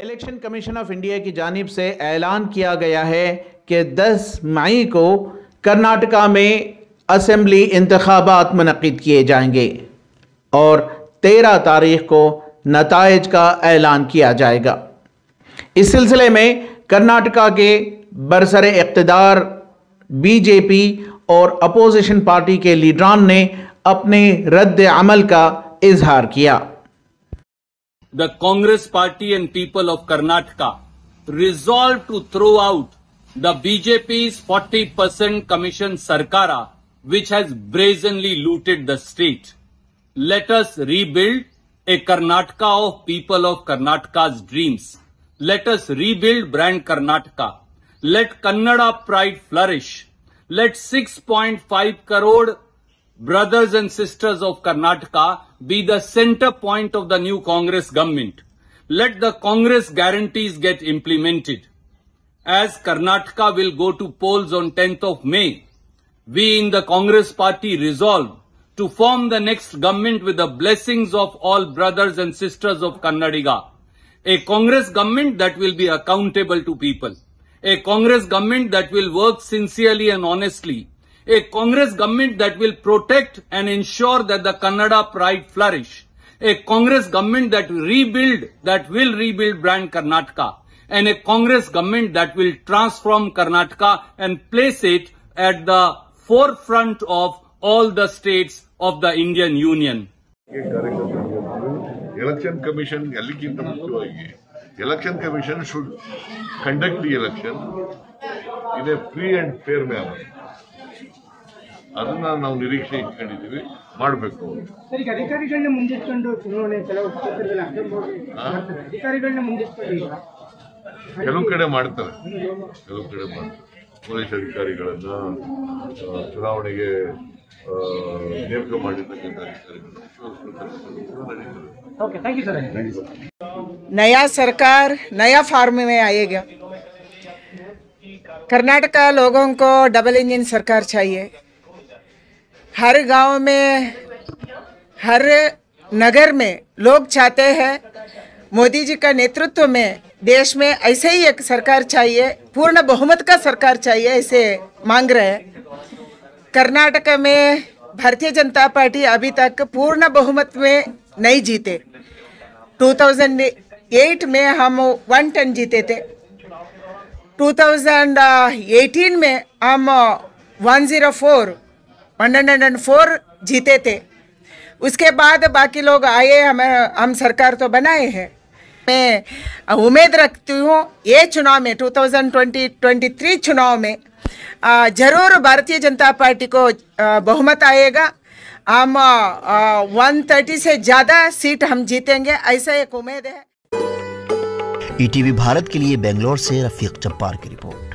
Election commission of India की जानिब से ऐलान किया गया है कि 10 मई को कर्नाटका में असेंबली इंतखाबात मुनक्किद किए जाएंगे और 13 तारीख को नताइज का ऐलान किया जाएगा। इस सिलसिले में कर्नाटका के बरसरे इक़्तिदार बीजेपी और अपोजिशन पार्टी के लीडरान ने अपने रद्द अमल का इजहार किया। The Congress Party and people of Karnataka resolved to throw out the BJP's 40% commission Sarkara, which has brazenly looted the state. Let us rebuild a Karnataka of people of Karnataka's dreams. Let us rebuild brand Karnataka. Let Kannada pride flourish. Let 6.5 crore brothers and sisters of Karnataka be the center point of the new Congress government. Let the Congress guarantees get implemented. As Karnataka will go to polls on 10th of May, we in the Congress party resolve to form the next government with the blessings of all brothers and sisters of Kannadiga. A Congress government that will be accountable to people. A Congress government that will work sincerely and honestly. A Congress government that will protect and ensure that the Kannada pride flourish. A Congress government that will rebuild brand Karnataka. And a Congress government that will transform Karnataka and place it at the forefront of all the states of the Indian Union. Election Commission, Election Commission should conduct the election in a free and fair manner. ಅದನ್ನ ನಾವು ನಿರೀಕ್ಷೆ ಇಟ್ಕೊಂಡಿದ್ದೀವಿ ಮಾಡಬೇಕು sir ಈಗ ಅಧಿಕಾರಿಗಳನ್ನ ಮುಂದಿಟ್ಕೊಂಡು ಚುನಾವಣೆ ಕೆಲವು ಕ್ಷೇತ್ರದಲ್ಲಿ ಅಧಿಕಾರಿಗಳನ್ನ ಮುಂದಿಟ್ಕೊಂಡು ಕೆಲವು ಕಡೆ ಮಾಡ್ತಾರೆ ಪೊಲೀಸ್ ಅಧಿಕಾರಿಗಳನ್ನ ಚುನಾವಣೆಗೆ ನೇಮಕ ಮಾಡಿರ್ತಕ್ಕಂಥ ಅಧಿಕಾರಿಗಳು ओके थैंक यू सर। नया सरकार नया फॉर्म में आएगा। कर्नाटका लोगों को डबल इंजन सरकार चाहिए। हर गांव में हर नगर में लोग चाहते हैं मोदी जी का नेतृत्व में देश में ऐसे ही एक सरकार चाहिए, पूर्ण बहुमत का सरकार चाहिए, ऐसे मांग रहे हैं। कर्नाटका में भारतीय जनता पार्टी अभी तक पूर्ण बहुमत में नहीं जीते। 2008 में हम 110 जीते थे। 2018 में हम 104 जीते थे। उसके बाद बाकी लोग आए, हम सरकार तो बनाए हैं। मैं उम्मीद रखती हूँ ये चुनाव में 2023 चुनाव में जरूर भारतीय जनता पार्टी को बहुमत आएगा। हम 130 से ज़्यादा सीट हम जीतेंगे, ऐसा एक उम्मीद है। ईटीवी भारत के लिए बेंगलोर से रफीक जब्बार की रिपोर्ट।